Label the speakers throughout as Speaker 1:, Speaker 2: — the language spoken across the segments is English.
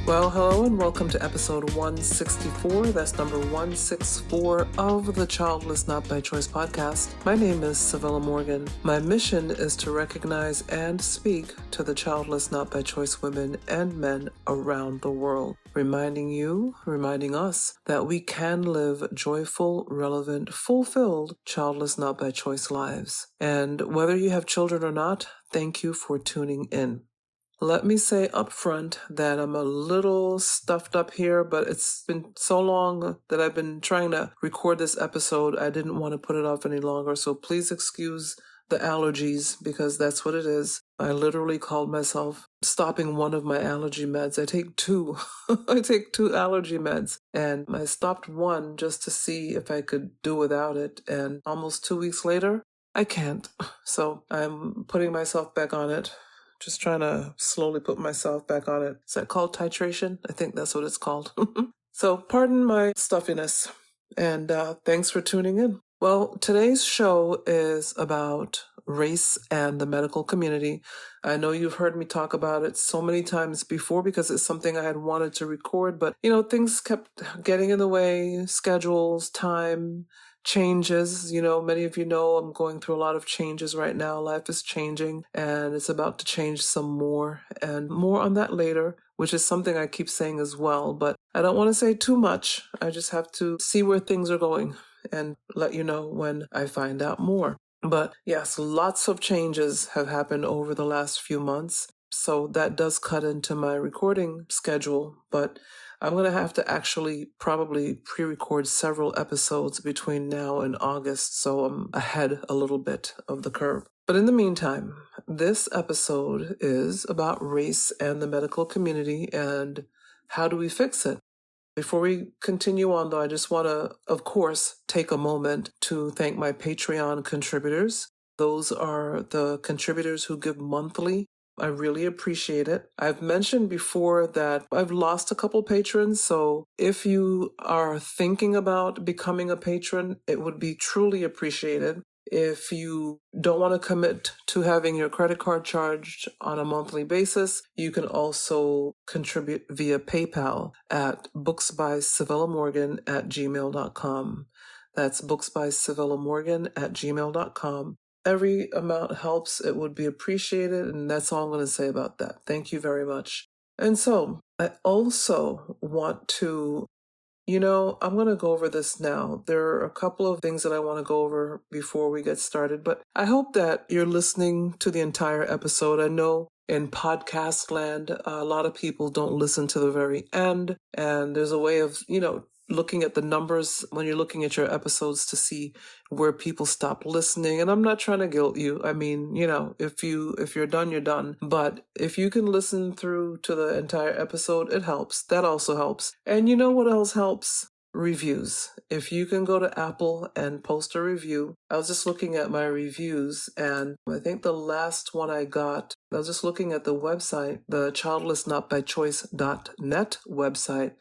Speaker 1: Well, hello and welcome to episode 164. That's number 164 of the Childless Not by Choice podcast. My name is Civilla Morgan. My mission is to recognize and speak to the childless not by choice women and men around the world, reminding us that we can live joyful, relevant, fulfilled, childless not by choice lives. And whether you have children or not, thank you for tuning in. Let me say up front that I'm a little stuffed up here, but it's been so long that I've been trying to record this episode. I didn't want to put it off any longer, so please excuse the allergies because that's what it is. I literally called myself stopping one of my allergy meds. I take two. I take two allergy meds, and I stopped one just to see if I could do without it, and almost 2 weeks later, I can't. So I'm putting myself back on it. Just trying to slowly put myself back on it. Is that called titration? I think that's what it's called. So pardon my stuffiness, and thanks for tuning in. Well, today's show is about race and the medical community. I know you've heard me talk about it so many times before because it's something I had wanted to record, but things kept getting in the way, schedules, time, changes. Many of you know I'm going through a lot of changes right now. Life is changing and it's about to change some more, and more on that later, which is something I keep saying as well, but I don't want to say too much. I just have to see where things are going and let you know when I find out more. But yes, lots of changes have happened over the last few months, so that does cut into my recording schedule, but I'm going to have to actually probably pre-record several episodes between now and August, so I'm ahead a little bit of the curve. But in the meantime, this episode is about race and the medical community and how do we fix it. Before we continue on, though, I just want to, of course, take a moment to thank my Patreon contributors. Those are the contributors who give monthly. I really appreciate it. I've mentioned before that I've lost a couple patrons, so if you are thinking about becoming a patron, it would be truly appreciated. If you don't want to commit to having your credit card charged on a monthly basis, you can also contribute via PayPal at booksbycivillamorgan@gmail.com. That's booksbycivillamorgan@gmail.com. Every amount helps. It would be appreciated, and that's all I'm going to say about that. Thank you very much. And so I also want to I'm going to go over this now. There are a couple of things that I want to go over before we get started, but I hope that you're listening to the entire episode. I know in podcast land, a lot of people don't listen to the very end, and there's a way of, looking at the numbers when you're looking at your episodes to see where people stop listening. And I'm not trying to guilt you. I mean, if you're done, you're done. But if you can listen through to the entire episode, it helps. That also helps. And you know what else helps? Reviews. If you can go to Apple and post a review. I was just looking at my reviews, and I think the last one I was just looking at the website, the childlessnotbychoice.net website,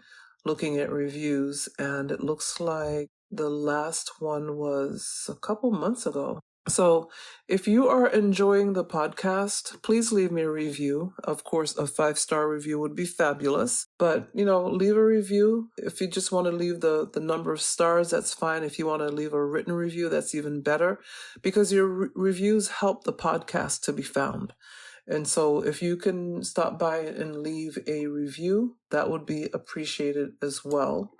Speaker 1: looking at reviews, and it looks like the last one was a couple months ago. So if you are enjoying the podcast, please leave me a review. Of course, a 5-star review would be fabulous, but leave a review. If you just want to leave the number of stars, that's fine. If you want to leave a written review, that's even better, because your reviews help the podcast to be found. And so if you can stop by and leave a review, that would be appreciated as well.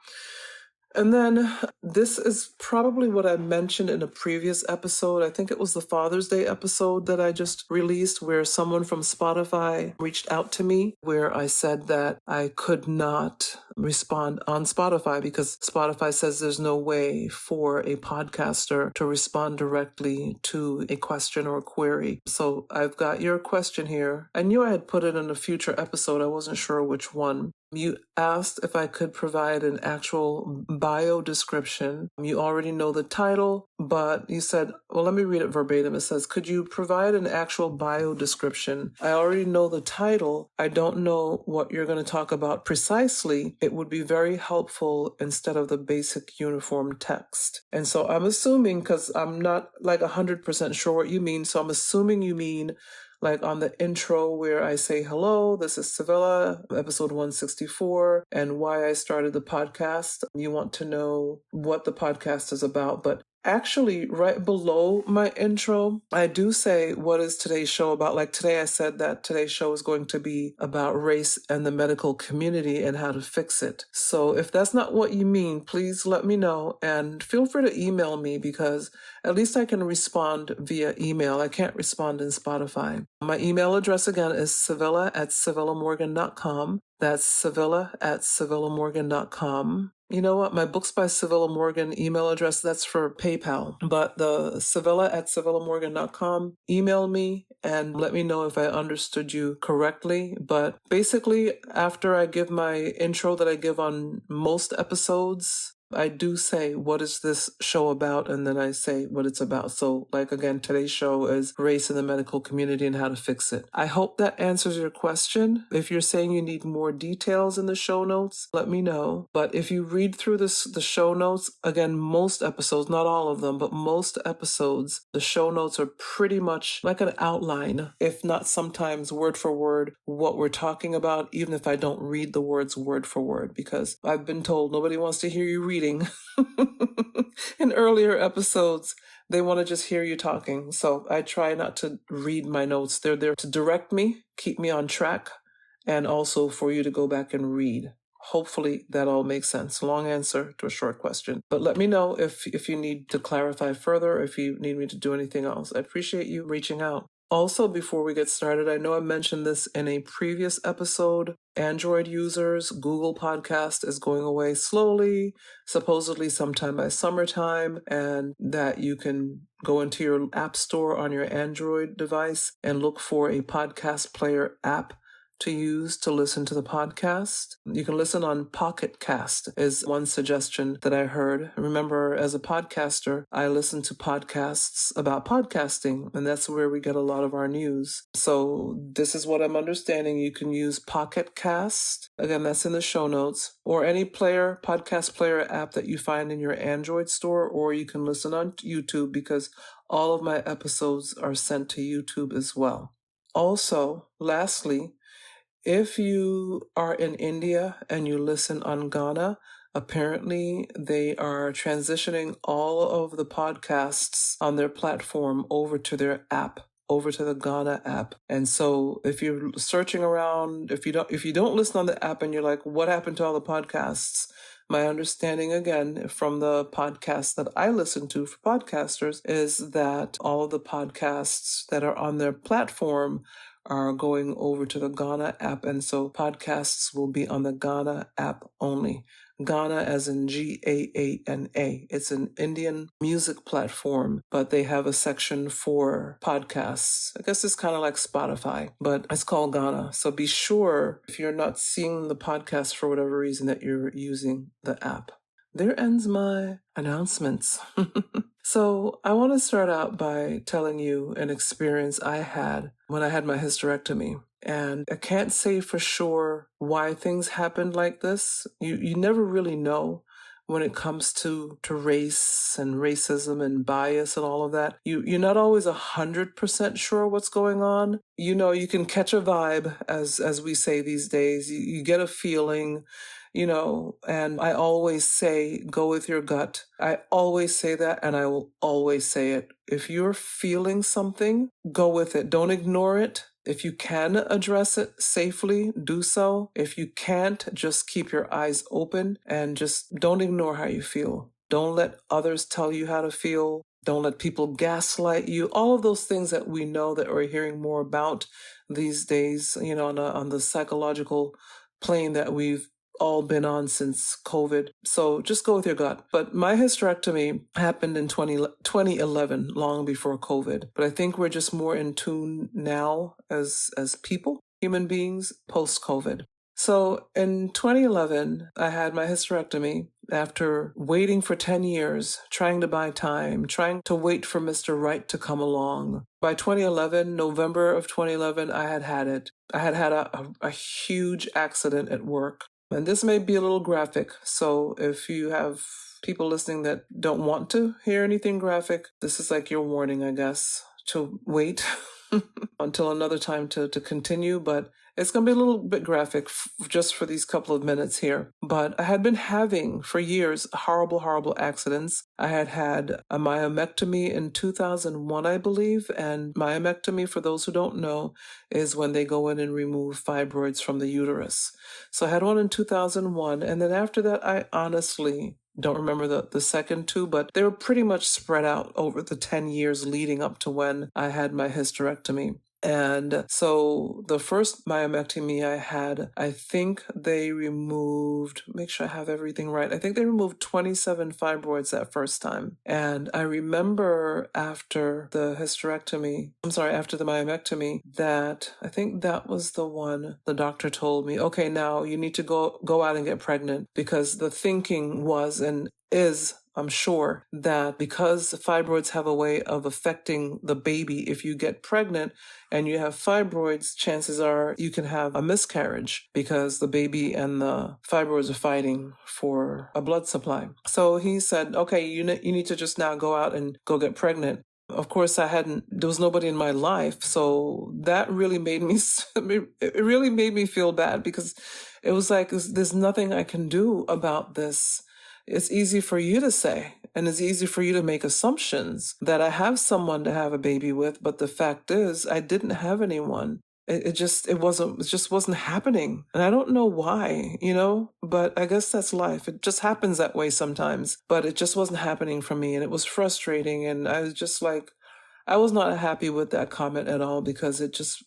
Speaker 1: And then this is probably what I mentioned in a previous episode. I think it was the Father's Day episode that I just released, where someone from Spotify reached out to me, where I said that I could not respond on Spotify because Spotify says there's no way for a podcaster to respond directly to a question or a query. So I've got your question here. I knew I had put it in a future episode. I wasn't sure which one. You asked if I could provide an actual bio description. You already know the title, but you said, well, let me read it verbatim. It says, could you provide an actual bio description? I already know the title. I don't know what you're going to talk about precisely. It would be very helpful instead of the basic uniform text. And so I'm assuming, because I'm not like 100% sure what you mean, so I'm assuming you mean like on the intro where I say, hello, this is Civilla, episode 164, and why I started the podcast. You want to know what the podcast is about, but actually, right below my intro, I do say, what is today's show about? Like today, I said that today's show is going to be about race and the medical community and how to fix it. So if that's not what you mean, please let me know and feel free to email me, because at least I can respond via email. I can't respond in Spotify. My email address again is Civilla@CivillaMorgan.com. That's Civilla@CivillaMorgan.com. You know what? My Books by Civilla Morgan email address, that's for PayPal. But the Civilla@CivillaMorgan.com, email me and let me know if I understood you correctly. But basically, after I give my intro that I give on most episodes, I do say, what is this show about? And then I say what it's about. So like, again, today's show is race in the medical community and how to fix it. I hope that answers your question. If you're saying you need more details in the show notes, let me know. But if you read through the show notes, again, most episodes, not all of them, but most episodes, the show notes are pretty much like an outline, if not sometimes word for word, what we're talking about, even if I don't read the words word for word, because I've been told nobody wants to hear you read in earlier episodes. They want to just hear you talking. So I try not to read my notes. They're there to direct me, keep me on track, and also for you to go back and read. Hopefully that all makes sense. Long answer to a short question. But let me know if you need to clarify further, if you need me to do anything else. I appreciate you reaching out. Also, before we get started, I know I mentioned this in a previous episode. Android users, Google Podcast is going away slowly, supposedly sometime by summertime, and that you can go into your app store on your Android device and look for a podcast player app to use to listen to the podcast. You can listen on Pocket Cast is one suggestion that I heard. Remember, as a podcaster, I listen to podcasts about podcasting, and that's where we get a lot of our news. So this is what I'm understanding. You can use Pocket Cast. Again, that's in the show notes, or any podcast player app that you find in your Android store, or you can listen on YouTube, because all of my episodes are sent to YouTube as well. Also, lastly, if you are in India and you listen on Ghana, apparently they are transitioning all of the podcasts on their platform over to their app, over to the Ghana app. And so if you're searching around, if you don't listen on the app and you're like, what happened to all the podcasts? My understanding, again, from the podcasts that I listen to for podcasters, is that all of the podcasts that are on their platform are going over to the Ghana app, and so podcasts will be on the Ghana app only. Ghana as in Gaana. It's an Indian music platform, but they have a section for podcasts. I guess it's kind of like Spotify, but it's called Ghana. So be sure, if you're not seeing the podcast for whatever reason, that you're using the app. There ends my announcements. So I want to start out by telling you an experience I had when I had my hysterectomy. And I can't say for sure why things happened like this. You never really know when it comes to race and racism and bias and all of that. You're not always 100% sure what's going on. You know, you can catch a vibe, as we say these days. You get a feeling, you know, and I always say, go with your gut. I always say that, and I will always say it. If you're feeling something, go with it. Don't ignore it. If you can address it safely, do so. If you can't, just keep your eyes open and just don't ignore how you feel. Don't let others tell you how to feel. Don't let people gaslight you. All of those things that we know that we're hearing more about these days, you know, on the psychological plane that we've all been on since COVID. So just go with your gut. But my hysterectomy happened in 2011, long before COVID. But I think we're just more in tune now as people, human beings, post-COVID. So in 2011, I had my hysterectomy after waiting for 10 years, trying to buy time, trying to wait for Mr. Right to come along. By 2011, November of 2011, I had it. I had a huge accident at work. And this may be a little graphic, so if you have people listening that don't want to hear anything graphic, this is like your warning, I guess, to wait. until another time to continue, but it's going to be a little bit graphic just for these couple of minutes here. But I had been having for years horrible, horrible accidents. I had had a myomectomy in 2001, I believe. And myomectomy, for those who don't know, is when they go in and remove fibroids from the uterus. So I had one in 2001. And then after that, I honestly don't remember the second two, but they were pretty much spread out over the 10 years leading up to when I had my hysterectomy. And so the first myomectomy I had, I think they removed, make sure I have everything right, I think they removed 27 fibroids that first time. And I remember after the myomectomy, that I think that was the one the doctor told me, okay, now you need to go out and get pregnant, because the thinking was and is, I'm sure, that because fibroids have a way of affecting the baby, if you get pregnant and you have fibroids, chances are you can have a miscarriage because the baby and the fibroids are fighting for a blood supply. So he said, okay, you need to just now go out and go get pregnant. Of course, there was nobody in my life. So that really it really made me feel bad, because it was like, there's nothing I can do about this. It's easy for you to say, and it's easy for you to make assumptions that I have someone to have a baby with, but the fact is I didn't have anyone. It just wasn't happening. And I don't know why, but I guess that's life. It just happens that way sometimes, but it just wasn't happening for me. And it was frustrating. And I was just like, I was not happy with that comment at all, because it just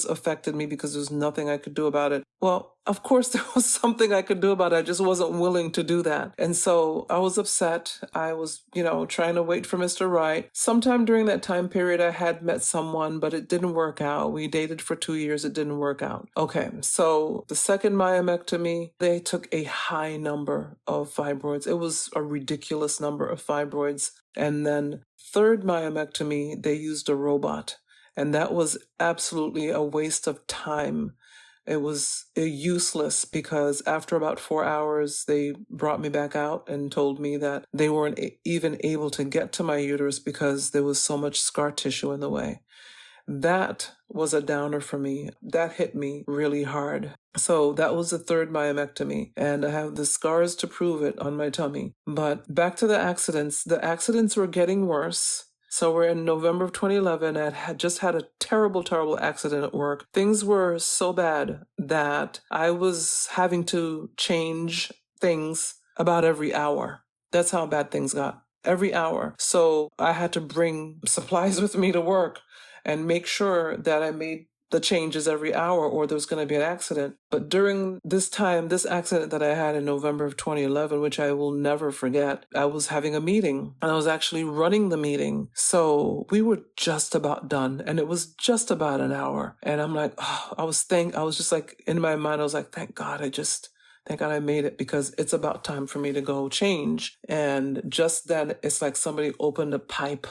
Speaker 1: affected me, because there's nothing I could do about it. Well, of course there was something I could do about it. I just wasn't willing to do that. And so I was upset. I was, trying to wait for Mr. Right. Sometime during that time period, I had met someone, but it didn't work out. We dated for 2 years. It didn't work out. Okay. So the second myomectomy, they took a high number of fibroids. It was a ridiculous number of fibroids. And then third myomectomy, they used a robot. And that was absolutely a waste of time. It was useless, because after about 4 hours, they brought me back out and told me that they weren't even able to get to my uterus because there was so much scar tissue in the way. That was a downer for me. That hit me really hard. So that was the third myomectomy, and I have the scars to prove it on my tummy. But back to the accidents. The accidents were getting worse. So we're in November of 2011. I had just had a terrible, terrible accident at work. Things were so bad that I was having to change things about every hour. That's how bad things got. Every hour. So I had to bring supplies with me to work and make sure that I made the changes every hour, or there was going to be an accident. But during this time, this accident that I had in November of 2011, which I will never forget, I was having a meeting, and I was actually running the meeting. So we were just about done, and it was just about an hour. And I'm like, I was just like, in my mind, I was like, thank God I made it, because it's about time for me to go change. And just then, it's like somebody opened a pipe.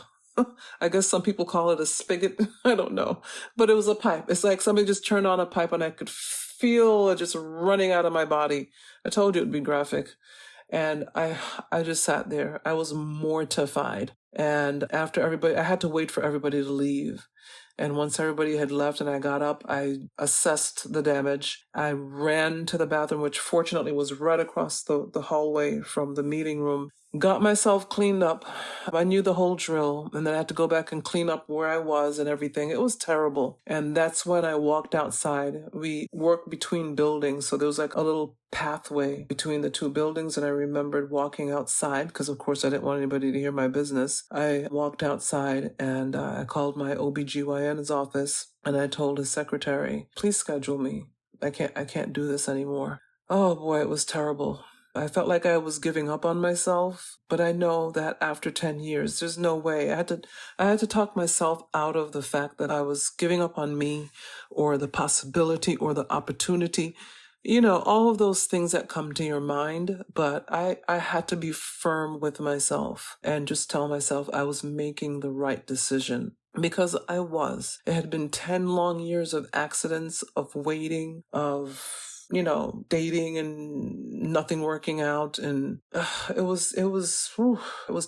Speaker 1: I guess some people call it a spigot. I don't know. But it was a pipe. It's like somebody just turned on a pipe, and I could feel it just running out of my body. I told you it would be graphic. And I just sat there. I was mortified. And after everybody, I had to wait for everybody to leave. And once everybody had left and I got up, I assessed the damage. I ran to the bathroom, which fortunately was right across the hallway from the meeting room. Got myself cleaned up. I knew the whole drill, and then I had to go back and clean up where I was and everything. It was terrible. And that's when I walked outside. We worked between buildings, so there was like a little pathway between the two buildings, and I remembered walking outside, because of course I didn't want anybody to hear my business. I walked outside, and I called my OBGYN's office, and I told his secretary, please schedule me. I can't do this anymore. Oh boy, it was terrible. I felt like I was giving up on myself, but I know that after 10 years, there's no way. I had to talk myself out of the fact that I was giving up on me, or the possibility, or the opportunity. All of those things that come to your mind, but I had to be firm with myself and just tell myself I was making the right decision. Because I was. It had been 10 long years of accidents, of waiting, of dating and nothing working out. And it was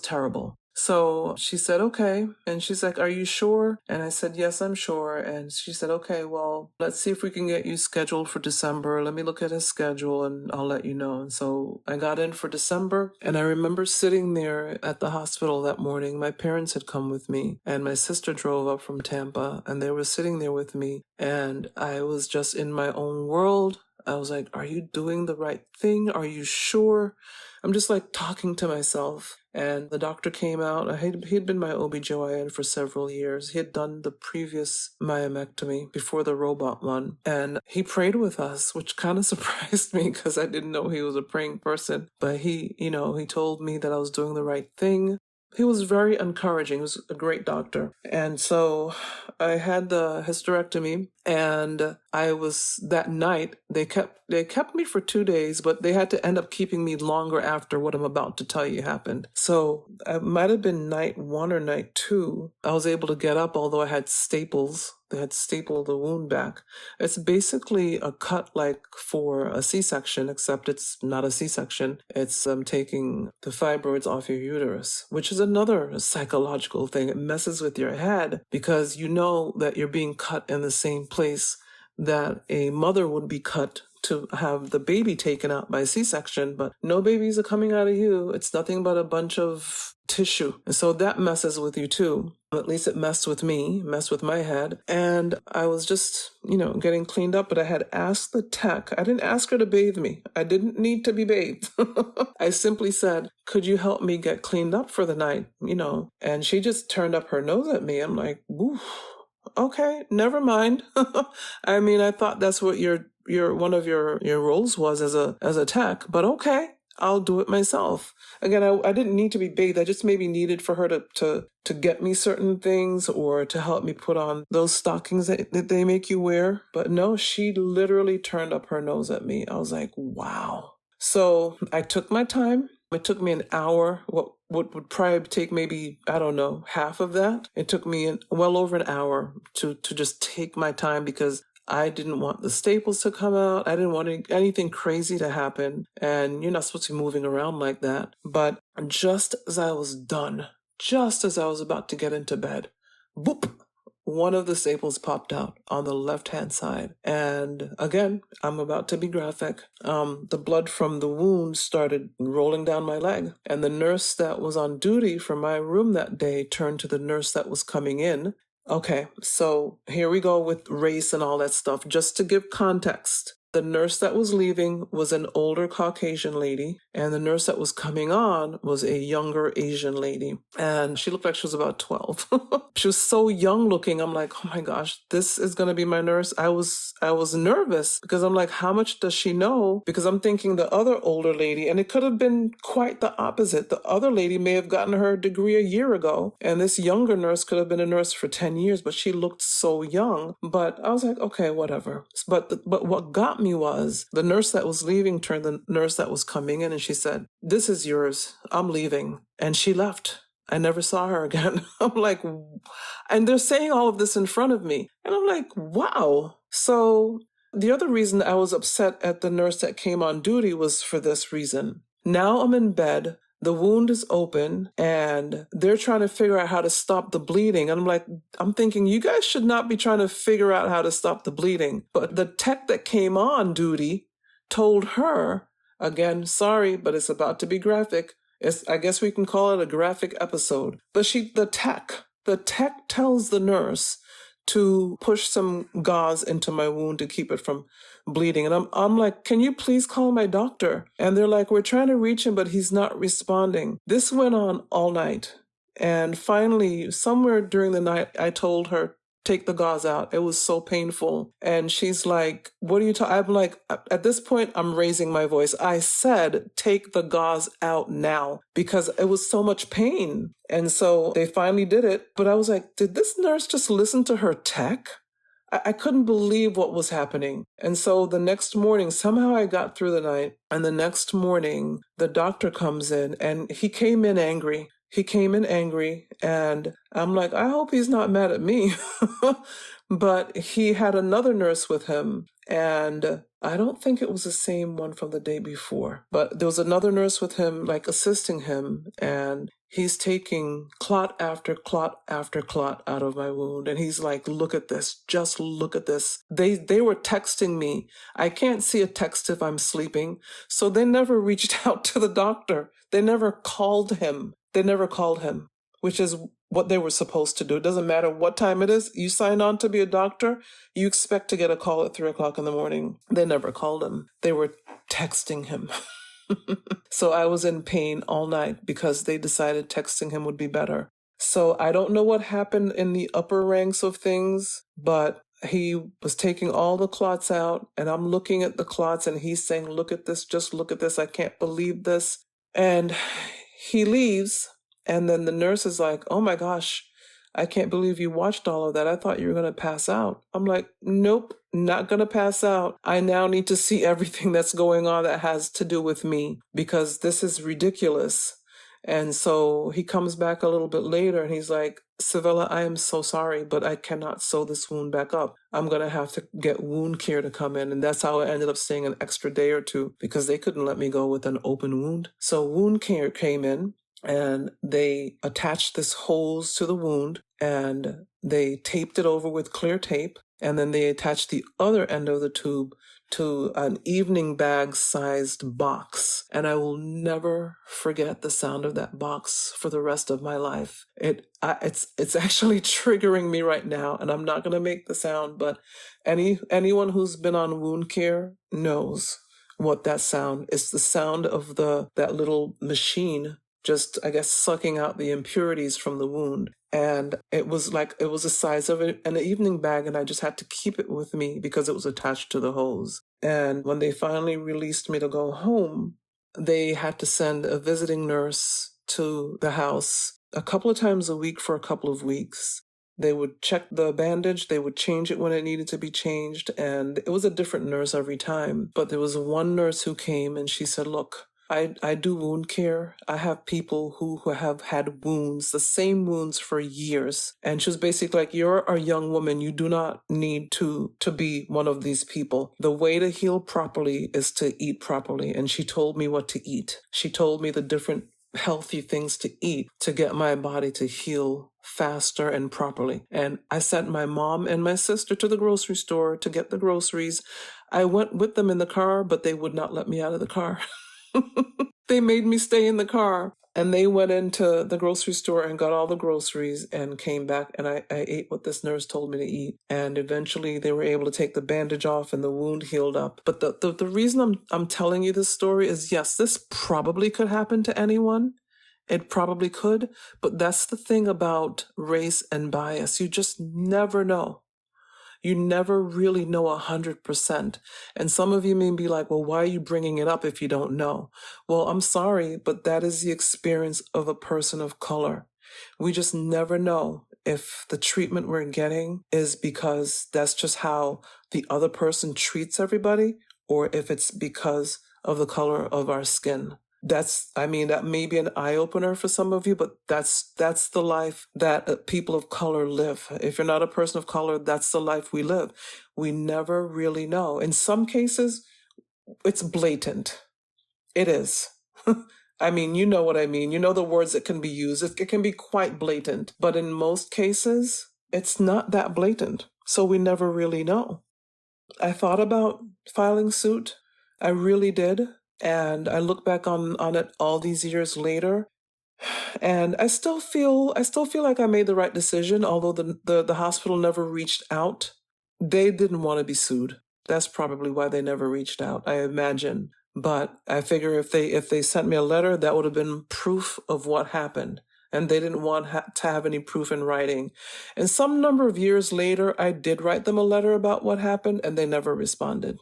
Speaker 1: terrible. So she said, okay. And she's like, are you sure? And I said, yes, I'm sure. And she said, okay, well, let's see if we can get you scheduled for December. Let me look at his schedule and I'll let you know. And so I got in for December. And I remember sitting there at the hospital that morning. My parents had come with me and my sister drove up from Tampa and they were sitting there with me. And I was just in my own world. I was like, are you doing the right thing? Are you sure? I'm just like talking to myself. And the doctor came out. He'd been my OBGYN for several years. He had done the previous myomectomy before the robot one. And he prayed with us, which kind of surprised me because I didn't know he was a praying person. But he told me that I was doing the right thing. He was very encouraging. He was a great doctor. And so I had the hysterectomy and that night, they kept me for 2 days, but they had to end up keeping me longer after what I'm about to tell you happened. So it might have been night 1 or night 2. I was able to get up, although I had staples. They had stapled the wound back. It's basically a cut like for a C-section, except it's not a C-section. It's taking the fibroids off your uterus, which is another psychological thing. It messes with your head because you know that you're being cut in the same place that a mother would be cut to have the baby taken out by C-section, but no babies are coming out of you. It's nothing but a bunch of tissue. And so that messes with you too. At least it messed with me, messed with my head. And I was just, getting cleaned up, but I had asked the tech. I didn't ask her to bathe me. I didn't need to be bathed. I simply said, could you help me get cleaned up for the night? And she just turned up her nose at me. I'm like, woof. Okay, never mind. I mean, I thought that's what your one of your roles was as a tech, but okay, I'll do it myself. Again, I didn't need to be bathed. I just maybe needed for her to get me certain things or to help me put on those stockings that they make you wear. But no, she literally turned up her nose at me. I was like, wow. So I took my time. It took me an hour, what would probably take maybe, I don't know, half of that. It took me well over an hour to just take my time because I didn't want the staples to come out. I didn't want anything crazy to happen. And you're not supposed to be moving around like that. But just as I was done, just as I was about to get into bed, boop, one of the staples popped out on the left-hand side. And again, I'm about to be graphic. The blood from the wound started rolling down my leg. And the nurse that was on duty for my room that day turned to the nurse that was coming in. Okay, so here we go with race and all that stuff. Just to give context, the nurse that was leaving was an older Caucasian lady, and the nurse that was coming on was a younger Asian lady. And she looked like she was about 12. She was so young looking. I'm like, oh my gosh, this is going to be my nurse. I was nervous because I'm like, how much does she know? Because I'm thinking the other older lady, and it could have been quite the opposite. The other lady may have gotten her degree a year ago, and this younger nurse could have been a nurse for 10 years, but she looked so young. But I was like, okay, whatever. But what got me was the nurse that was leaving turned the nurse that was coming in and she said, this is yours. I'm leaving. And she left. I never saw her again. I'm like, and they're saying all of this in front of me. And I'm like, wow. So the other reason I was upset at the nurse that came on duty was for this reason. Now I'm in bed. The wound is open and they're trying to figure out how to stop the bleeding. And I'm thinking, you guys should not be trying to figure out how to stop the bleeding. But the tech that came on duty told her, again, sorry, but it's about to be graphic. I guess we can call it a graphic episode. But the tech tells the nurse to push some gauze into my wound to keep it from bleeding. And I'm like, can you please call my doctor? And they're like, we're trying to reach him, but he's not responding. This went on all night. And finally, somewhere during the night, I told her, take the gauze out. It was so painful. And she's like, what are you talking? I'm like, at this point, I'm raising my voice. I said, take the gauze out now because it was so much pain. And so they finally did it. But I was like, did this nurse just listen to her tech? I couldn't believe what was happening. And so the next morning, somehow I got through the night. And the next morning, the doctor comes in and he came in angry. he came in angry, and I'm like, I hope he's not mad at me. But he had another nurse with him, and I don't think it was the same one from the day before, but there was another nurse with him, like assisting him, and he's taking clot after clot after clot out of my wound. And he's like, look at this, just look at this. They were texting me. I can't see a text if I'm sleeping. So they never reached out to the doctor. They never called him. Which is what they were supposed to do. It doesn't matter what time it is. You sign on to be a doctor, you expect to get a call at 3 o'clock in the morning. They never called him. They were texting him. So I was in pain all night because they decided texting him would be better. So I don't know what happened in the upper ranks of things, but he was taking all the clots out, and I'm looking at the clots, and he's saying, look at this, just look at this. I can't believe this. And he leaves. And then the nurse is like, oh my gosh, I can't believe you watched all of that. I thought you were going to pass out. I'm like, nope, not going to pass out. I now need to see everything that's going on that has to do with me, because this is ridiculous. And so he comes back a little bit later and he's like, Civilla, I am so sorry, but I cannot sew this wound back up. I'm going to have to get wound care to come in. And that's how I ended up staying an extra day or two, because they couldn't let me go with an open wound. So wound care came in, and they attached this hose to the wound, and they taped it over with clear tape. And then they attached the other end of the tube to an evening bag sized box. And I will never forget the sound of that box for the rest of my life. It's actually triggering me right now, and I'm not going to make the sound, but anyone who's been on wound care knows what that sound is. The sound of that little machine just, I guess, sucking out the impurities from the wound. And it was the size of an evening bag, and I just had to keep it with me because it was attached to the hose. And when they finally released me to go home, they had to send a visiting nurse to the house a couple of times a week for a couple of weeks. They would check the bandage, they would change it when it needed to be changed, and it was a different nurse every time. But there was one nurse who came, and she said, look, I do wound care. I have people who have had wounds, the same wounds for years. And she was basically like, you're a young woman. You do not need to be one of these people. The way to heal properly is to eat properly. And she told me what to eat. She told me the different healthy things to eat to get my body to heal faster and properly. And I sent my mom and my sister to the grocery store to get the groceries. I went with them in the car, but they would not let me out of the car. They made me stay in the car, and they went into the grocery store and got all the groceries and came back, and I ate what this nurse told me to eat. And eventually they were able to take the bandage off and the wound healed up. But the reason I'm telling you this story is, yes, this probably could happen to anyone. It probably could, but that's the thing about race and bias. You just never know. You never really know 100%. And some of you may be like, well, why are you bringing it up if you don't know? Well, I'm sorry, but that is the experience of a person of color. We just never know if the treatment we're getting is because that's just how the other person treats everybody, or if it's because of the color of our skin. That may be an eye-opener for some of you, but that's the life that people of color live. If you're not a person of color, that's the life we live. We never really know. In some cases, it's blatant. It is. I mean, you know what I mean. You know the words that can be used. It can be quite blatant. But in most cases, it's not that blatant. So we never really know. I thought about filing suit. I really did. And I look back on it all these years later, and I still feel like I made the right decision, although the hospital never reached out. They didn't want to be sued. That's probably why they never reached out, I imagine. But I figure if they sent me a letter, that would have been proof of what happened. And they didn't want to have any proof in writing. And some number of years later, I did write them a letter about what happened, and they never responded.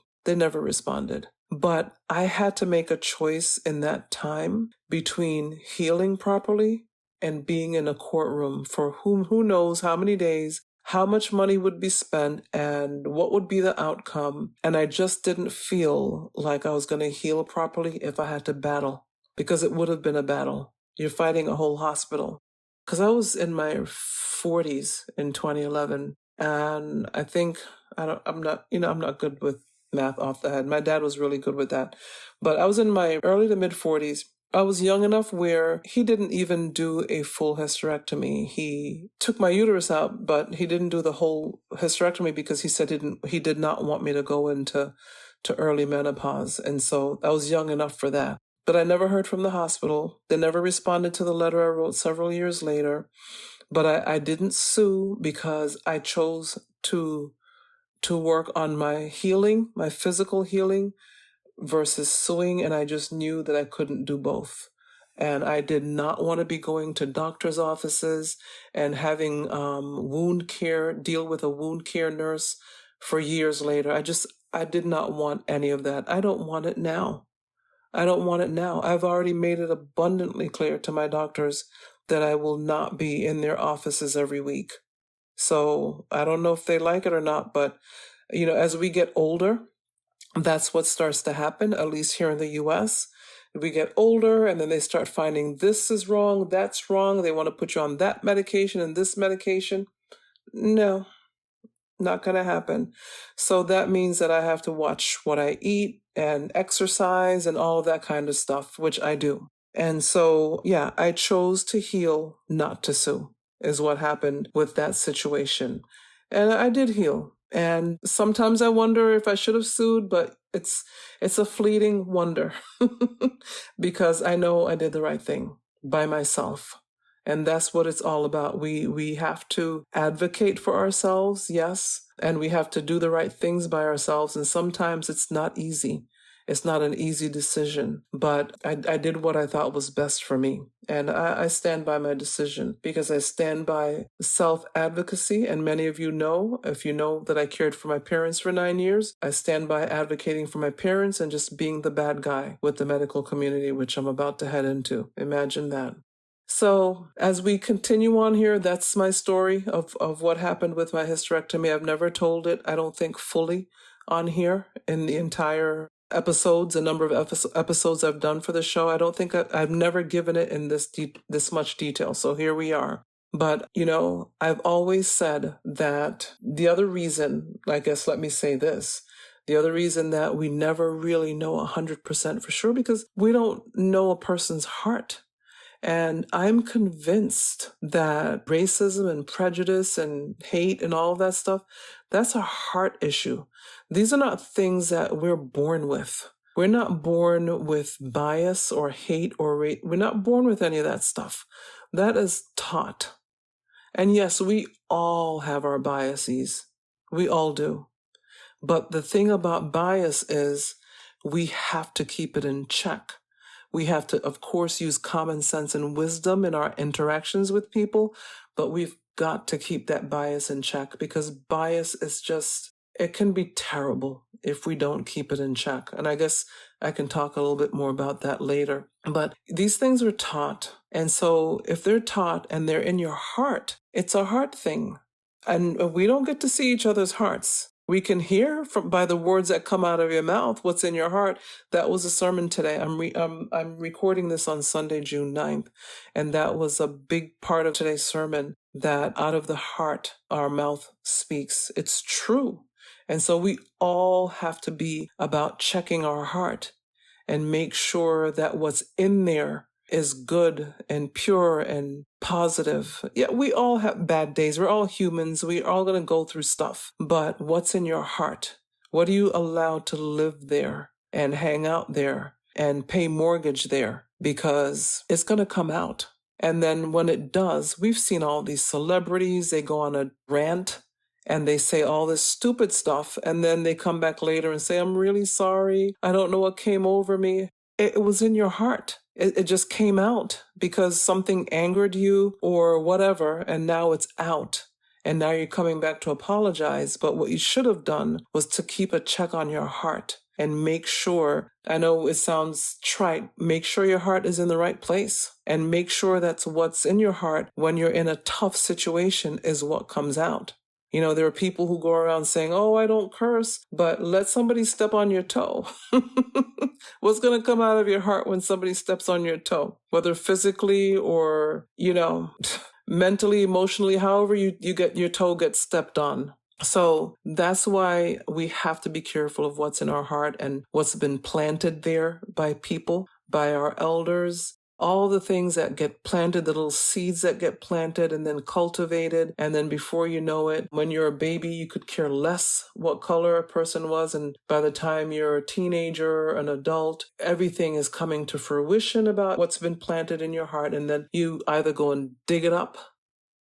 Speaker 1: But I had to make a choice in that time between healing properly and being in a courtroom for who knows how many days, how much money would be spent, and what would be the outcome. And I just didn't feel like I was going to heal properly if I had to battle, because it would have been a battle. You're fighting a whole hospital. Because I was in my 40s in 2011, and I think I'm not good with math off the head. My dad was really good with that, but I was in my early to mid 40s. I was young enough where he didn't even do a full hysterectomy. He took my uterus out, but he didn't do the whole hysterectomy because he said he did not want me to go into early menopause, and so I was young enough for that. But I never heard from the hospital. They never responded to the letter I wrote several years later. But I didn't sue because I chose to work on my healing, my physical healing, versus suing, and I just knew that I couldn't do both. And I did not want to be going to doctor's offices and having deal with a wound care nurse for years later. I did not want any of that. I don't want it now. I don't want it now. I've already made it abundantly clear to my doctors that I will not be in their offices every week. So I don't know if they like it or not, but as we get older, that's what starts to happen, at least here in the US. We get older and then they start finding this is wrong, that's wrong. They want to put you on that medication and this medication. No, not going to happen. So that means that I have to watch what I eat and exercise and all of that kind of stuff, which I do. And so, yeah, I chose to heal, not to sue, is what happened with that situation. And I did heal. And sometimes I wonder if I should have sued, but it's a fleeting wonder because I know I did the right thing by myself. And that's what it's all about. We have to advocate for ourselves, yes, and we have to do the right things by ourselves. And sometimes it's not easy. It's not an easy decision, but I did what I thought was best for me. And I stand by my decision because I stand by self-advocacy. And many of you know, if you know that I cared for my parents for 9 years, I stand by advocating for my parents and just being the bad guy with the medical community, which I'm about to head into. Imagine that. So as we continue on here, that's my story of what happened with my hysterectomy. I've never told it, I don't think, fully on here in the entire episodes, a number of episodes I've done for the show. I don't think I've never given it in this much detail. So here we are. But, I've always said that the other reason, I guess, let me say this, the other reason that we never really know 100% for sure, because we don't know a person's heart. And I'm convinced that racism and prejudice and hate and all of that stuff, that's a heart issue. These are not things that we're born with. We're not born with bias or hate or race. We're not born with any of that stuff. That is taught. And yes, we all have our biases. We all do. But the thing about bias is we have to keep it in check. We have to, of course, use common sense and wisdom in our interactions with people, but we've got to keep that bias in check because bias is it can be terrible if we don't keep it in check. And I guess I can talk a little bit more about that later. But these things are taught. And so if they're taught and they're in your heart, it's a heart thing. And we don't get to see each other's hearts. We can hear by the words that come out of your mouth what's in your heart. That was a sermon today. I'm recording this on Sunday, June 9th, and that was a big part of today's sermon, that out of the heart our mouth speaks. It's true. And so we all have to be about checking our heart and make sure that what's in there is good and pure and positive. Yeah, we all have bad days. We're all humans. We're all going to go through stuff. But what's in your heart? What do you allow to live there and hang out there and pay mortgage there? Because it's going to come out. And then when it does, we've seen all these celebrities, they go on a rant and they say all this stupid stuff. And then they come back later and say, I'm really sorry. I don't know what came over me. It was in your heart. It just came out because something angered you or whatever, and now it's out. And now you're coming back to apologize. But what you should have done was to keep a check on your heart and make sure, I know it sounds trite, make sure your heart is in the right place and make sure that's what's in your heart when you're in a tough situation is what comes out. There are people who go around saying, oh, I don't curse, but let somebody step on your toe. What's going to come out of your heart when somebody steps on your toe? Whether physically or, mentally, emotionally, however you get your toe gets stepped on. So that's why we have to be careful of what's in our heart and what's been planted there by people, by our elders, all the things that get planted, the little seeds that get planted and then cultivated. And then before you know it, when you're a baby, you could care less what color a person was. And by the time you're a teenager, an adult, everything is coming to fruition about what's been planted in your heart. And then you either go and dig it up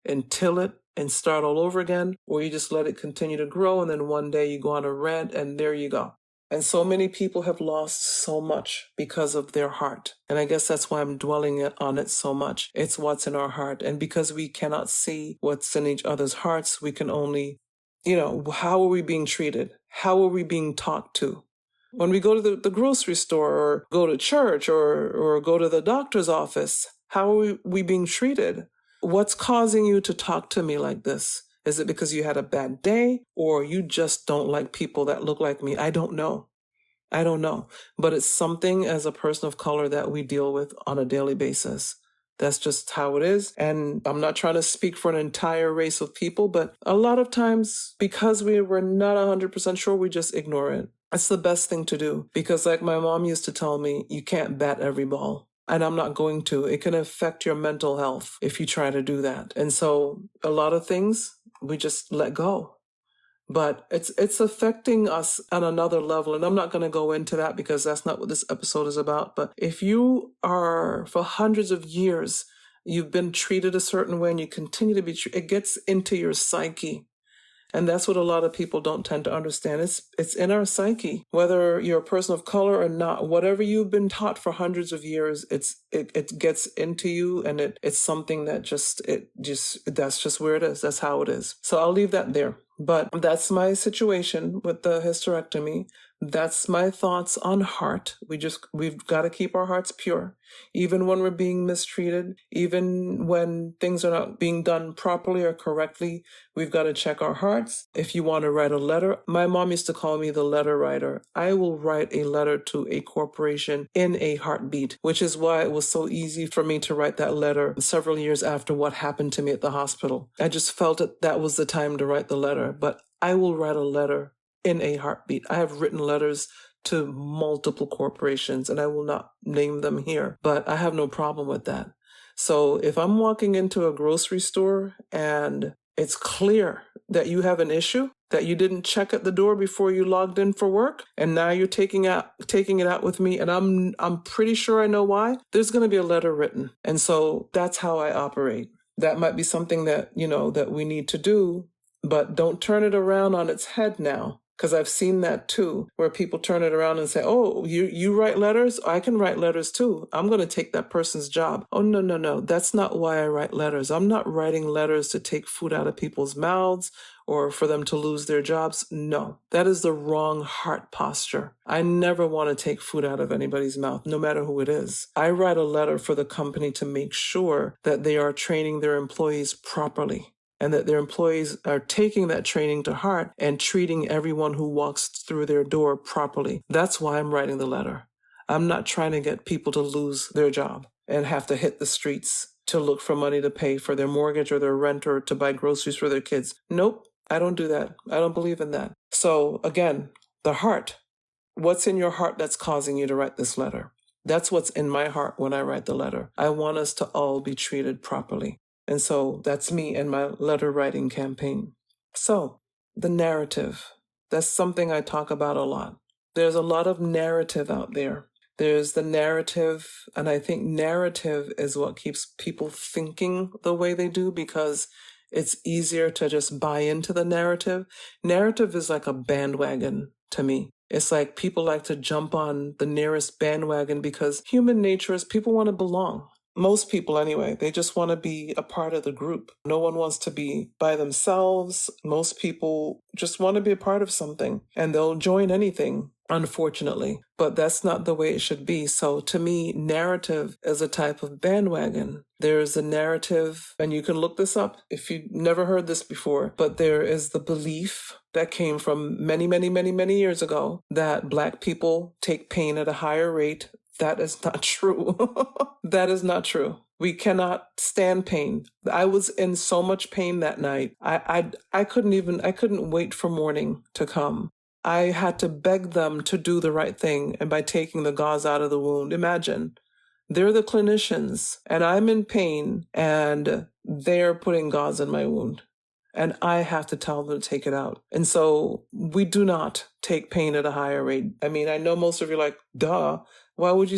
Speaker 1: and till it and start all over again, or you just let it continue to grow. And then one day you go on a rant and there you go. And so many people have lost so much because of their heart. And I guess that's why I'm dwelling on it so much. It's what's in our heart. And because we cannot see what's in each other's hearts, we can only, how are we being treated? How are we being talked to? When we go to the grocery store or go to church or go to the doctor's office, how are we being treated? What's causing you to talk to me like this? Is it because you had a bad day or you just don't like people that look like me? I don't know. But it's something as a person of color that we deal with on a daily basis. That's just how it is. And I'm not trying to speak for an entire race of people, but a lot of times because we were not 100% sure, we just ignore it. It's the best thing to do because like my mom used to tell me, you can't bat every ball. And I'm not going to. It can affect your mental health if you try to do that. And so a lot of things we just let go. But it's affecting us on another level. And I'm not going to go into that because that's not what this episode is about. But if you are, for hundreds of years, you've been treated a certain way and you continue to be treated, it gets into your psyche. And that's what a lot of people don't tend to understand. It's in our psyche. Whether you're a person of color or not, whatever you've been taught for hundreds of years, it gets into you, and it's something that that's just where it is. That's how it is. So I'll leave that there. But that's my situation with the hysterectomy. That's my thoughts on heart. We've got to keep our hearts pure. Even when we're being mistreated, even when things are not being done properly or correctly, we've got to check our hearts. If you want to write a letter, my mom used to call me the letter writer. I will write a letter to a corporation in a heartbeat, which is why it was so easy for me to write that letter several years after what happened to me at the hospital. I just felt that was the time to write the letter, but I will write a letter in a heartbeat. I have written letters to multiple corporations, and I will not name them here, but I have no problem with that. So if I'm walking into a grocery store and it's clear that you have an issue, that you didn't check at the door before you logged in for work, and now you're taking it out with me, and I'm pretty sure I know why, there's going to be a letter written. And so that's how I operate. That might be something that, that we need to do, but don't turn it around on its head now. Because I've seen that too, where people turn it around and say, oh, you write letters? I can write letters too. I'm going to take that person's job. Oh, no. That's not why I write letters. I'm not writing letters to take food out of people's mouths or for them to lose their jobs. No, that is the wrong heart posture. I never want to take food out of anybody's mouth, no matter who it is. I write a letter for the company to make sure that they are training their employees properly, and that their employees are taking that training to heart and treating everyone who walks through their door properly. That's why I'm writing the letter. I'm not trying to get people to lose their job and have to hit the streets to look for money to pay for their mortgage or their rent or to buy groceries for their kids. Nope, I don't do that. I don't believe in that. So again, the heart. What's in your heart that's causing you to write this letter? That's what's in my heart when I write the letter. I want us to all be treated properly. And so that's me and my letter writing campaign. So the narrative, that's something I talk about a lot. There's a lot of narrative out there. There's the narrative, and I think narrative is what keeps people thinking the way they do because it's easier to just buy into the narrative. Narrative is like a bandwagon to me. It's like people like to jump on the nearest bandwagon because human nature is people want to belong. Most people anyway, they just want to be a part of the group. No one wants to be by themselves. Most people just want to be a part of something, and they'll join anything, unfortunately. But that's not the way it should be. So to me, narrative is a type of bandwagon. There's a narrative, and you can look this up if you've never heard this before, but there is the belief that came from many, many, many, many years ago that Black people take pain at a higher rate. That is not true. That is not true. We cannot stand pain. I was in so much pain that night. I couldn't wait for morning to come. I had to beg them to do the right thing, and by taking the gauze out of the wound. Imagine, they're the clinicians, and I'm in pain, and they're putting gauze in my wound. And I have to tell them to take it out. And so we do not take pain at a higher rate. I mean, I know most of you are like, duh. Why would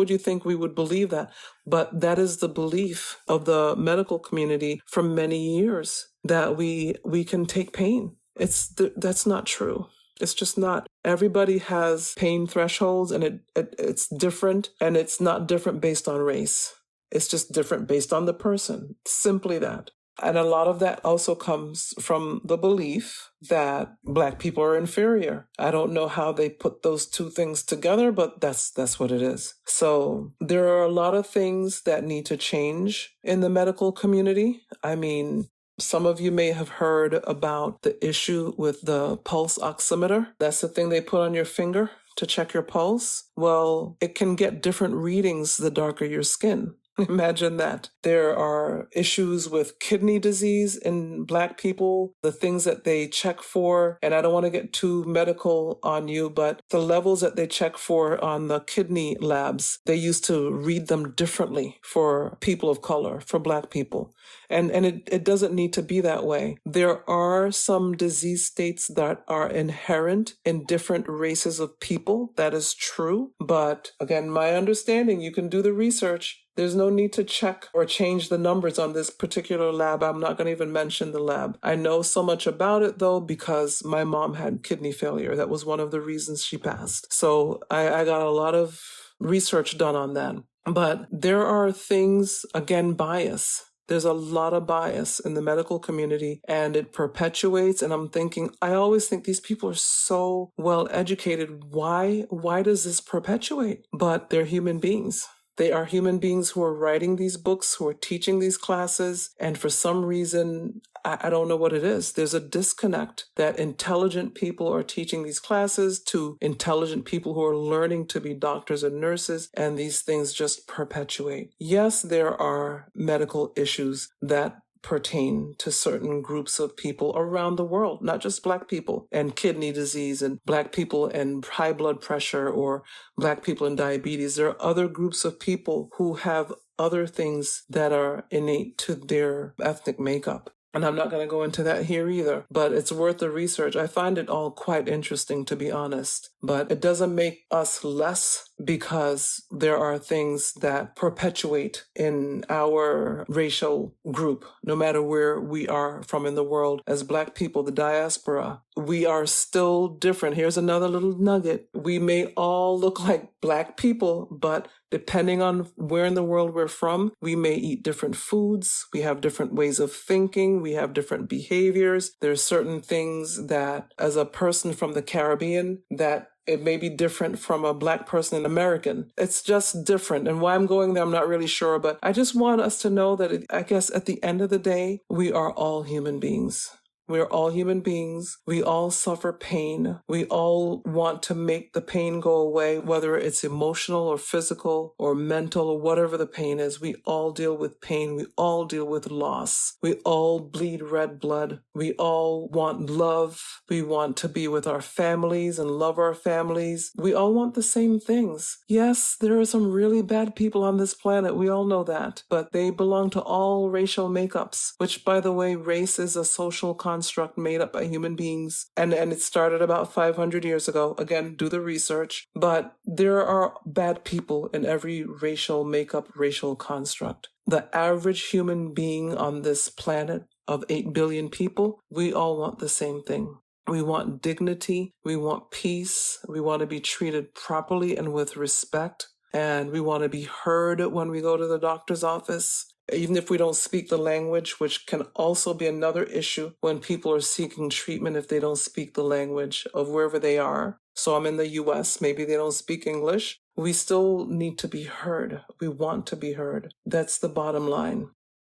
Speaker 1: you think we would believe that? But that is the belief of the medical community for many years, that we can take pain. That's not true. It's just not. Everybody has pain thresholds, and it's different, and it's not different based on race. It's just different based on the person. Simply that. And a lot of that also comes from the belief that Black people are inferior. I don't know how they put those two things together, but that's what it is. So there are a lot of things that need to change in the medical community. I mean, some of you may have heard about the issue with the pulse oximeter. That's the thing they put on your finger to check your pulse. Well, it can get different readings the darker your skin. Imagine that. There are issues with kidney disease in Black people, the things that they check for, and I don't want to get too medical on you, but the levels that they check for on the kidney labs, they used to read them differently for people of color, for Black people. And it doesn't need to be that way. There are some disease states that are inherent in different races of people. That is true. But again, my understanding, you can do the research. There's no need to check or change the numbers on this particular lab. I'm not going to even mention the lab. I know so much about it, though, because my mom had kidney failure. That was one of the reasons she passed. So I got a lot of research done on that. But there are things, again, bias. There's a lot of bias in the medical community, and it perpetuates. And I'm thinking, I always think these people are so well educated. Why does this perpetuate? But they're human beings. They are human beings who are writing these books, who are teaching these classes, and for some reason, I don't know what it is. There's a disconnect that intelligent people are teaching these classes to intelligent people who are learning to be doctors and nurses, and these things just perpetuate. Yes, there are medical issues that pertain to certain groups of people around the world, not just Black people, and kidney disease, and Black people and high blood pressure, or Black people and diabetes. There are other groups of people who have other things that are innate to their ethnic makeup. And I'm not going to go into that here either, but it's worth the research. I find it all quite interesting, to be honest, but it doesn't make us less because there are things that perpetuate in our racial group, no matter where we are from in the world. As Black people, the diaspora, we are still different. Here's another little nugget. We may all look like Black people, but depending on where in the world we're from, we may eat different foods. We have different ways of thinking. We have different behaviors. There's certain things that, as a person from the Caribbean, that it may be different from a Black person in American. It's just different. And why I'm going there, I'm not really sure. But I just want us to know that I guess at the end of the day, we are all human beings. We're all human beings. We all suffer pain. We all want to make the pain go away, whether it's emotional or physical or mental or whatever the pain is. We all deal with pain. We all deal with loss. We all bleed red blood. We all want love. We want to be with our families and love our families. We all want the same things. Yes, there are some really bad people on this planet. We all know that. But they belong to all racial makeups, which, by the way, race is a social construct made up by human beings. And it started about 500 years ago. Again, do the research. But there are bad people in every racial makeup, racial construct. The average human being on this planet of 8 billion people, we all want the same thing. We want dignity. We want peace. We want to be treated properly and with respect. and we want to be heard when we go to the doctor's office, even if we don't speak the language, which can also be another issue when people are seeking treatment if they don't speak the language of wherever they are. So I'm in the US, maybe they don't speak English. We still need to be heard. We want to be heard. That's the bottom line.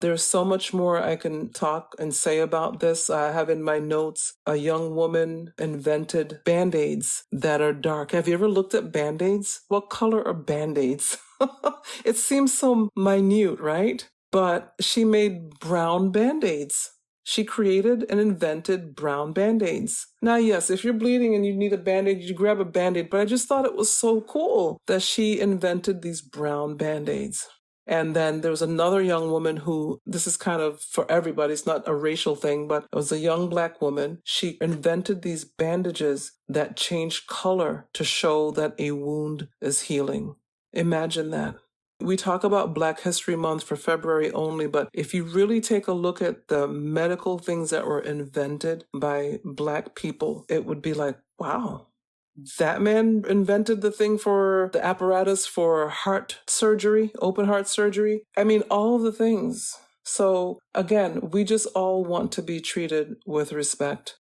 Speaker 1: There's so much more I can talk and say about this. I have in my notes, a young woman invented Band-Aids that are dark. Have you ever looked at Band-Aids? What color are Band-Aids? It seems so minute, right? But she made brown Band-Aids. She created and invented brown Band-Aids. Now, yes, if you're bleeding and you need a Band-Aid, you grab a Band-Aid, but I just thought it was so cool that she invented these brown Band-Aids. And then there was another young woman who, this is kind of for everybody, it's not a racial thing, but it was a young Black woman. She invented these bandages that change color to show that a wound is healing. Imagine that. We talk about Black History Month for February only, but if you really take a look at the medical things that were invented by Black people, it would be like, wow. That man invented the thing for the apparatus for heart surgery, open heart surgery. I mean, all the things. So again, we just all want to be treated with respect.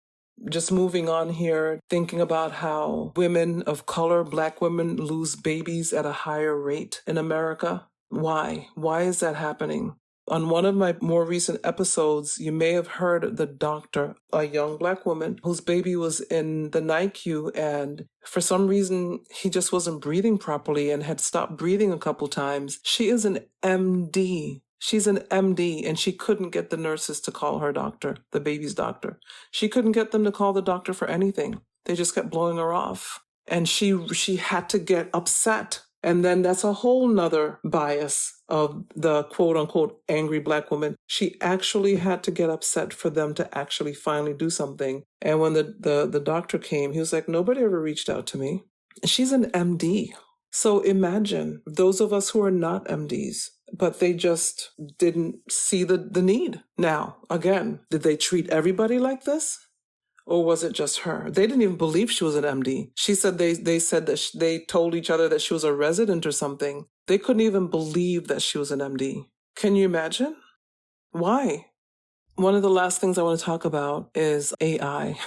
Speaker 1: Just moving on here, thinking about how women of color, Black women, lose babies at a higher rate in America. Why? Why is that happening? On one of my more recent episodes, you may have heard the doctor, a young Black woman whose baby was in the NICU, and for some reason, he just wasn't breathing properly and had stopped breathing a couple times. She is an MD. She's an MD, and she couldn't get the nurses to call her doctor, the baby's doctor. She couldn't get them to call the doctor for anything. They just kept blowing her off. And she had to get upset. And then that's a whole nother bias of the quote unquote angry Black woman. She actually had to get upset for them to actually finally do something. And when the doctor came, he was like, nobody ever reached out to me. She's an MD. So imagine those of us who are not MDs, but they just didn't see the need. Now, again, did they treat everybody like this? Or was it just her? They didn't even believe she was an MD. She said they said that they told each other that she was a resident or something. They couldn't even believe that she was an MD. Can you imagine? Why? One of the last things I want to talk about is AI.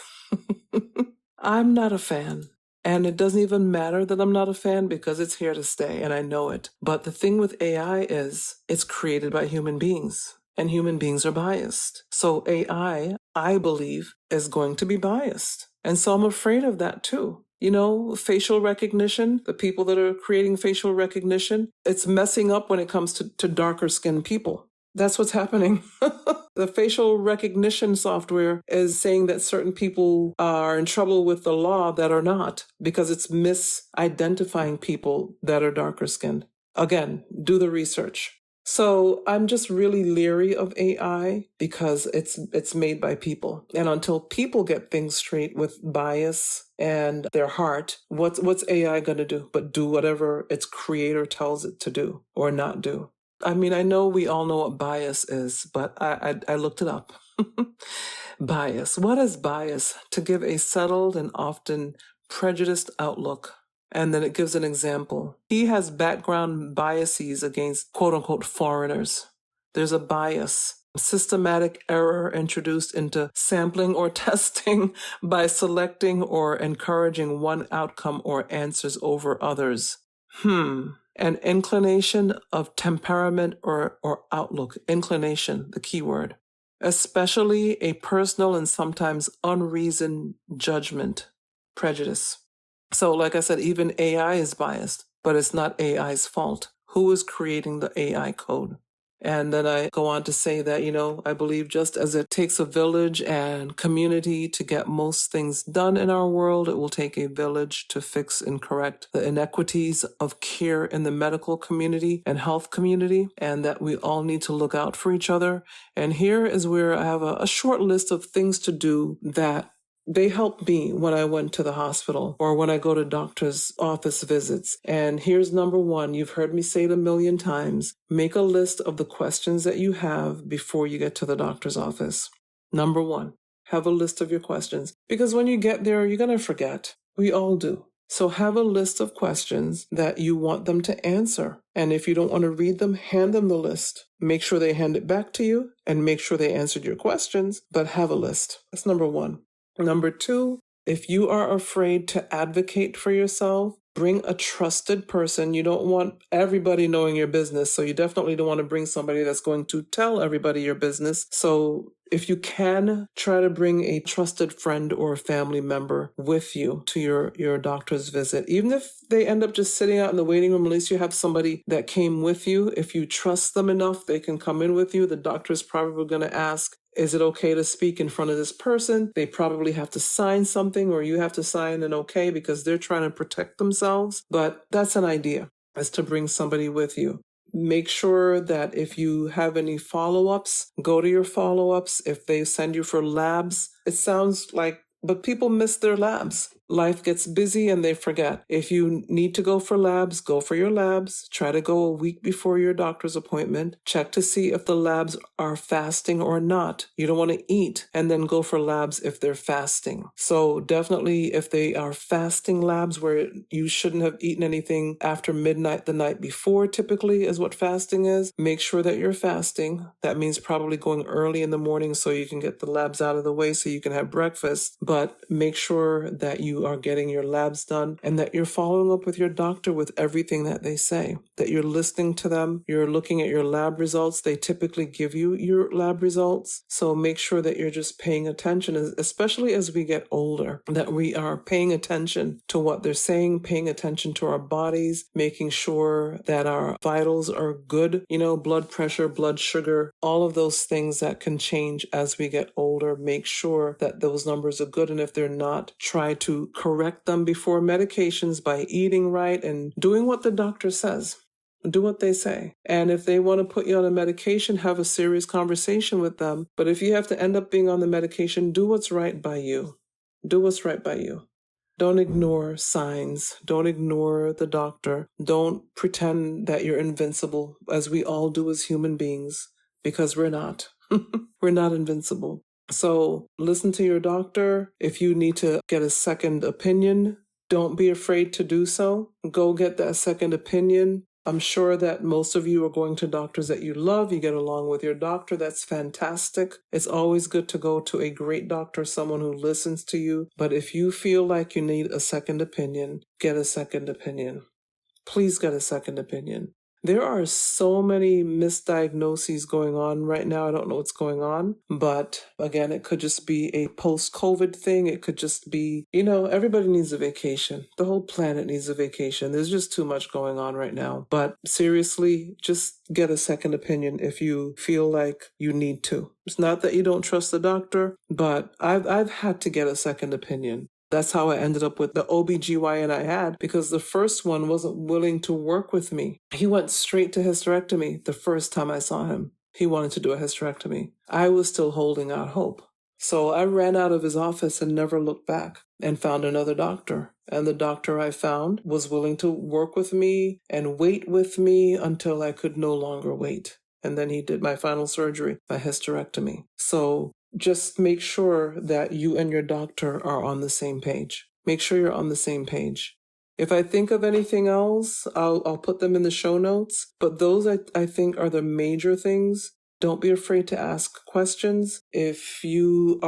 Speaker 1: I'm not a fan. And it doesn't even matter that I'm not a fan because it's here to stay and I know it. But the thing with AI is it's created by human beings. And human beings are biased. So AI, I believe, is going to be biased. And so I'm afraid of that too. You know, facial recognition, the people that are creating facial recognition, it's messing up when it comes to darker skinned people. That's what's happening. The facial recognition software is saying that certain people are in trouble with the law that are not because it's misidentifying people that are darker skinned. Again, do the research. So I'm just really leery of AI because it's made by people. And until people get things straight with bias and their heart, what's AI going to do? But do whatever its creator tells it to do or not do. I mean, I know we all know what bias is, but I looked it up. Bias. What is bias? To give a settled and often prejudiced outlook. And then it gives an example. He has background biases against quote-unquote foreigners. There's a bias, systematic error introduced into sampling or testing by selecting or encouraging one outcome or answers over others. An inclination of temperament or outlook. Inclination, the key word. Especially a personal and sometimes unreasoned judgment. Prejudice. So like I said, even AI is biased, but it's not AI's fault. Who is creating the AI code? And then I go on to say that, I believe just as it takes a village and community to get most things done in our world, it will take a village to fix and correct the inequities of care in the medical community and health community, and that we all need to look out for each other. And here is where I have a short list of things to do that they help me when I went to the hospital or when I go to doctor's office visits. And here's number one. You've heard me say it a million times. Make a list of the questions that you have before you get to the doctor's office. Number one, have a list of your questions. Because when you get there, you're going to forget. We all do. So have a list of questions that you want them to answer. And if you don't want to read them, hand them the list. Make sure they hand it back to you and make sure they answered your questions, but have a list. That's number one. Number two, if you are afraid to advocate for yourself, bring a trusted person. You don't want everybody knowing your business, so you definitely don't want to bring somebody that's going to tell everybody your business. So if you can, try to bring a trusted friend or family member with you to your doctor's visit. Even if they end up just sitting out in the waiting room, at least you have somebody that came with you. If you trust them enough, they can come in with you. The doctor's probably going to ask, is it okay to speak in front of this person? They probably have to sign something, or you have to sign an okay because they're trying to protect themselves. But that's an idea, is to bring somebody with you. Make sure that if you have any follow-ups, go to your follow-ups. If they send you for labs, it sounds like, but people miss their labs. Life gets busy and they forget. If you need to go for labs, go for your labs. Try to go a week before your doctor's appointment. Check to see if the labs are fasting or not. You don't want to eat and then go for labs if they're fasting. So definitely if they are fasting labs where you shouldn't have eaten anything after midnight the night before, typically is what fasting is. Make sure that you're fasting. That means probably going early in the morning so you can get the labs out of the way so you can have breakfast. But make sure that you are getting your labs done and that you're following up with your doctor with everything that they say, that you're listening to them, you're looking at your lab results. They typically give you your lab results. So make sure that you're just paying attention, especially as we get older, that we are paying attention to what they're saying, paying attention to our bodies, making sure that our vitals are good, blood pressure, blood sugar, all of those things that can change as we get older. Make sure that those numbers are good. And if they're not, try to correct them before medications by eating right and doing what the doctor says. Do what they say. And if they want to put you on a medication, have a serious conversation with them. But if you have to end up being on the medication, do what's right by you. Do what's right by you. Don't ignore signs. Don't ignore the doctor. Don't pretend that you're invincible, as we all do as human beings, because we're not. We're not invincible. So listen to your doctor. If you need to get a second opinion, don't be afraid to do so. Go get that second opinion. I'm sure that most of you are going to doctors that you love. You get along with your doctor. That's fantastic. It's always good to go to a great doctor, someone who listens to you. But if you feel like you need a second opinion, get a second opinion. Please get a second opinion. There are so many misdiagnoses going on right now. I don't know what's going on, but again, it could just be a post-COVID thing. It could just be, everybody needs a vacation. The whole planet needs a vacation. There's just too much going on right now. But seriously, just get a second opinion if you feel like you need to. It's not that you don't trust the doctor, but I've had to get a second opinion. That's how I ended up with the OBGYN I had, because the first one wasn't willing to work with me. He went straight to hysterectomy the first time I saw him. He wanted to do a hysterectomy. I was still holding out hope. So I ran out of his office and never looked back and found another doctor. And the doctor I found was willing to work with me and wait with me until I could no longer wait. And then he did my final surgery, my hysterectomy. So just make sure that you and your doctor are on the same page. Make sure you're on the same page. If I think of anything else, I'll put them in the show notes. But those I think are the major things. Don't be afraid to ask questions. If you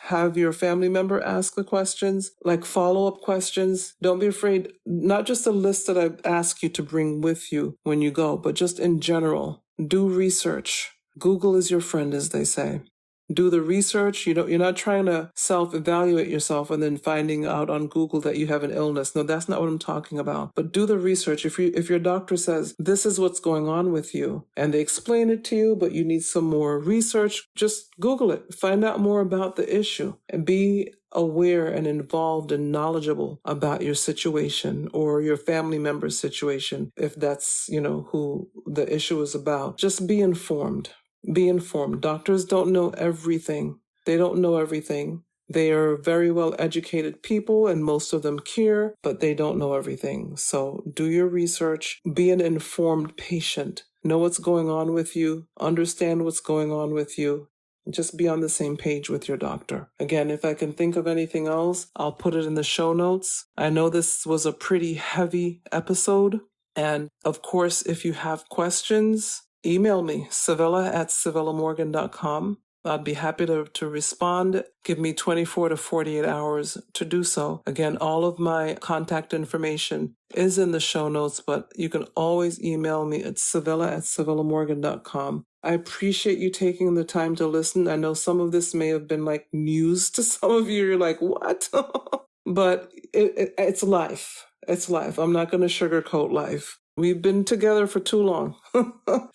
Speaker 1: have your family member ask the questions, like follow-up questions. Don't be afraid, not just the list that I ask you to bring with you when you go, but just in general. Do research. Google is your friend, as they say. Do the research. You're not trying to self-evaluate yourself and then finding out on Google that you have an illness. No, that's not what I'm talking about. But do the research. If your doctor says this is what's going on with you and they explain it to you, but you need some more research, just Google it. Find out more about the issue and be aware and involved and knowledgeable about your situation or your family member's situation. If that's, who the issue is about, just be informed. Be informed. Doctors don't know everything. They don't know everything. They are very well educated people and most of them care, but they don't know everything. So do your research. Be an informed patient. Know what's going on with you. Understand what's going on with you. Just be on the same page with your doctor. Again, if I can think of anything else, I'll put it in the show notes. I know this was a pretty heavy episode. And of course, if you have questions, email me, Civilla@CivillaMorgan.com. I'd be happy to respond. Give me 24 to 48 hours to do so. Again, all of my contact information is in the show notes, but you can always email me at Civilla@CivillaMorgan.com. I appreciate you taking the time to listen. I know some of this may have been like news to some of you. You're like, what? But it's life. It's life. I'm not going to sugarcoat life. We've been together for too long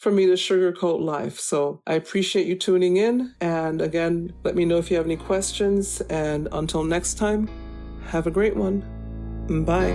Speaker 1: for me to sugarcoat life. So I appreciate you tuning in. And again, let me know if you have any questions. And until next time, have a great one. Bye.